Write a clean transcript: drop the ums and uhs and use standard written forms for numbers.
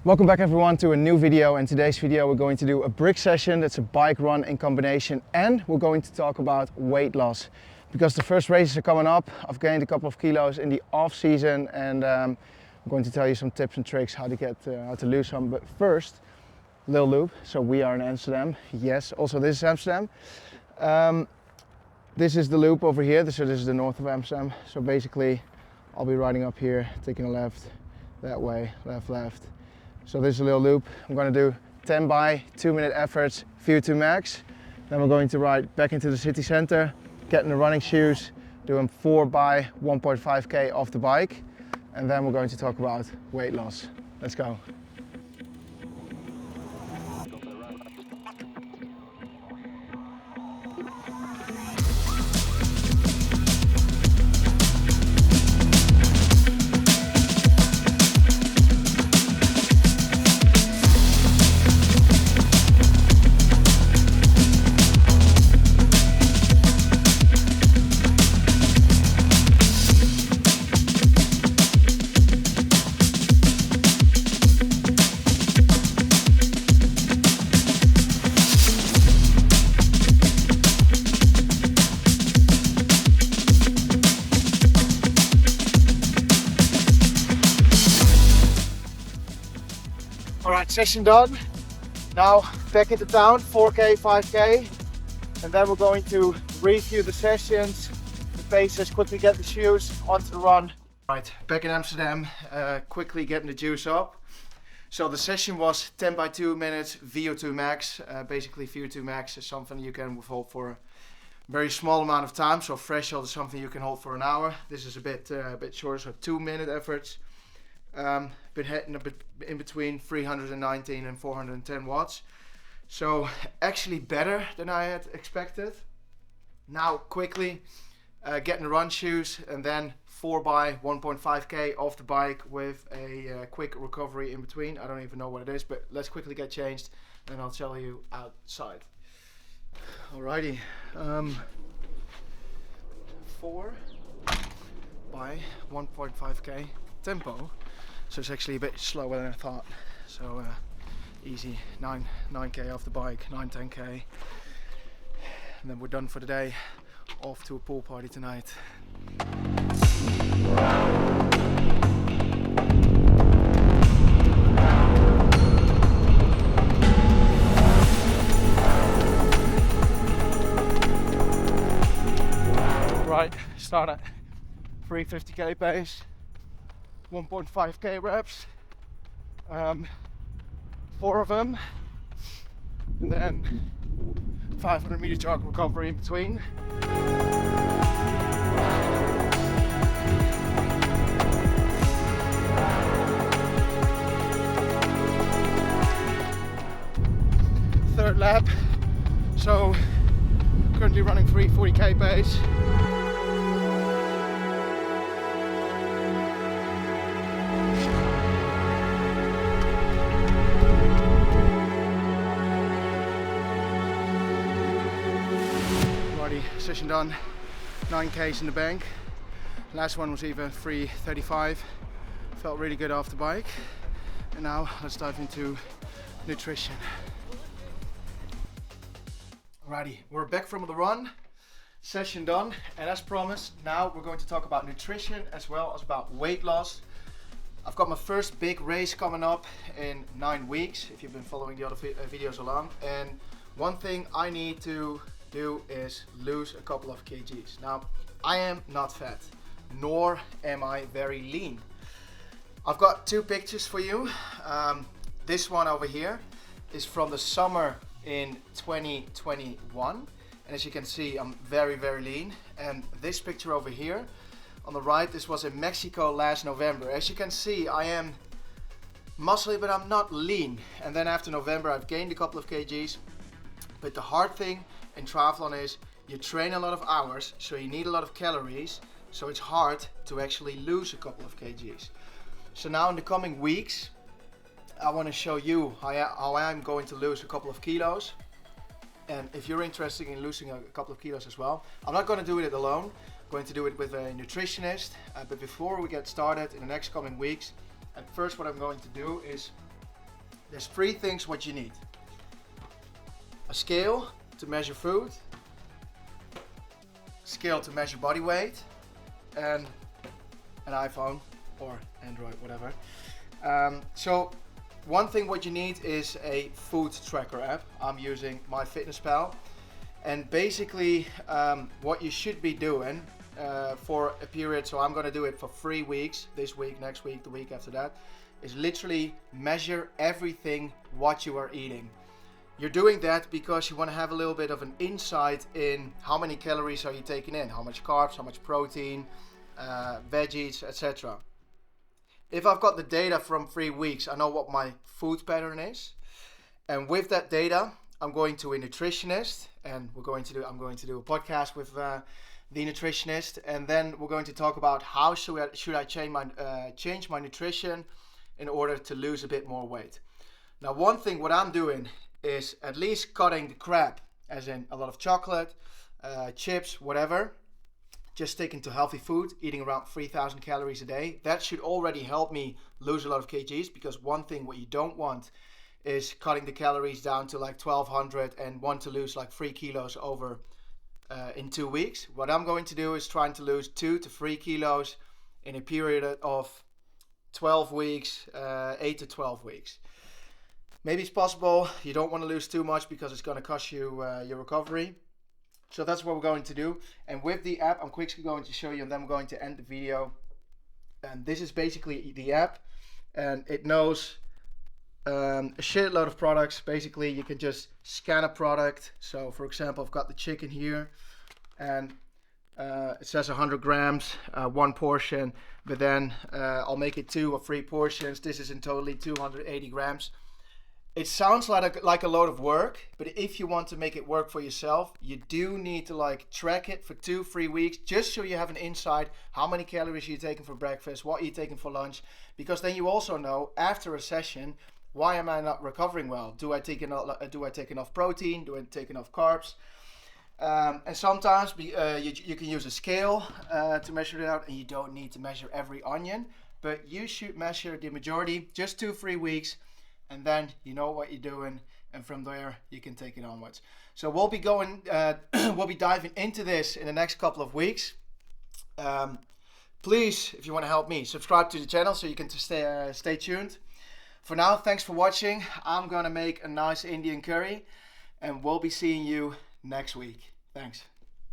Welcome back everyone to a new video. In today's video we're going to do a brick session. That's a bike run in combination, and we're going to talk about weight loss because the first races are coming up. I've gained a couple of kilos in the off season, and I'm going to tell you some tips and tricks how to lose some. But first, little loop. So we are in Amsterdam. Yes, also this is Amsterdam. This is the loop over here. So this is the north of Amsterdam. So basically I'll be riding up here, taking a left that way, left. So this is a little loop. I'm going to do 10 by 2-minute efforts, VO2 max. Then we're going to ride back into the city center, get in the running shoes, doing 4 by 1.5k off the bike. And then we're going to talk about weight loss. Let's go. Alright, session done. Now back into town, 4k, 5k, and then we're going to review the sessions, the paces, quickly get the shoes onto the run. Right, back in Amsterdam, quickly getting the juice up. So the session was 10 by 2 minutes VO2 max. Basically VO2 max is something you can hold for a very small amount of time. So threshold is something you can hold for an hour. This is a bit shorter, so 2-minute efforts. Been hitting a bit in between 319 and 410 watts. So actually better than I had expected. Now quickly getting the run shoes and then 4 by 1.5k off the bike with a quick recovery in between. I don't even know what it is, but let's quickly get changed and I'll tell you outside. Alrighty. 4 by 1.5k tempo. So it's actually a bit slower than I thought. So easy, 9k off the bike, 10k. And then we're done for the day. Off to a pool party tonight. Right, start at 350k pace. 1.5k reps, 4 of them, and then 500 meter jog recovery in between. Third lap, so currently running 340k pace. Session done, 9k's in the bank. Last one was even 335. Felt really good off the bike. And now let's dive into nutrition. Alrighty, we're back from the run. Session done, and as promised, now we're going to talk about nutrition as well as about weight loss. I've got my first big race coming up in 9 weeks, if you've been following the other videos along. And one thing I need to do is lose a couple of kgs. Now, I am not fat, nor am I very lean. I've got 2 pictures for you. This one over here is from the summer in 2021, and as you can see, I'm very lean. And this picture over here on the right, this was in Mexico last November. As you can see, I am muscly, but I'm not lean. And then after November, I've gained a couple of kgs. But the hard thing in triathlon is you train a lot of hours, so you need a lot of calories, so it's hard to actually lose a couple of kgs. So now in the coming weeks, I want to show you how I'm going to lose a couple of kilos. And if you're interested in losing a couple of kilos as well, I'm not going to do it alone. I'm going to do it with a nutritionist. But before we get started in the next coming weeks, at first what I'm going to do is there's three things what you need. A scale to measure food, scale to measure body weight, and an iPhone or Android, whatever. So one thing what you need is a food tracker app. I'm using MyFitnessPal, and basically what you should be doing for a period, so I'm going to do it for 3 weeks, this week, next week, the week after that, is literally measure everything what you are eating. You're doing that because you want to have a little bit of an insight in how many calories are you taking in, how much carbs, how much protein, veggies, etc. If I've got the data from 3 weeks, I know what my food pattern is, and with that data I'm going to a nutritionist, and I'm going to do a podcast with the nutritionist, and then we're going to talk about how should I change my nutrition in order to lose a bit more weight. Now, one thing what I'm doing is at least cutting the crap, as in a lot of chocolate, chips, whatever. Just sticking to healthy food, eating around 3,000 calories a day. That should already help me lose a lot of kgs, because one thing what you don't want is cutting the calories down to like 1,200 and want to lose like 3 kilos over in 2 weeks. What I'm going to do is trying to lose 2 to 3 kilos in a period of 12 weeks, 8 to 12 weeks. Maybe it's possible. You don't want to lose too much because it's going to cost you your recovery. So that's what we're going to do. And with the app, I'm quickly going to show you, and then I'm going to end the video. And this is basically the app, and it knows a shitload of products. Basically, you can just scan a product. So for example, I've got the chicken here, and it says 100 grams, one portion, but then I'll make it 2 or 3 portions. This is in totally 280 grams. It sounds like a lot of work, but if you want to make it work for yourself, you do need to like track it for 2-3 weeks, just so you have an insight how many calories you're taking for breakfast, what you're taking for lunch, because then you also know after a session, why am I not recovering well? Do I take enough protein? Do I take enough carbs? And sometimes you can use a scale to measure it out, and you don't need to measure every onion, but you should measure the majority, just 2-3 weeks. And then you know what you're doing, and from there you can take it onwards. So we'll be diving into this in the next couple of weeks. Please, if you want to help me, subscribe to the channel so you can stay tuned. For now, thanks for watching. I'm gonna make a nice Indian curry, and we'll be seeing you next week. Thanks.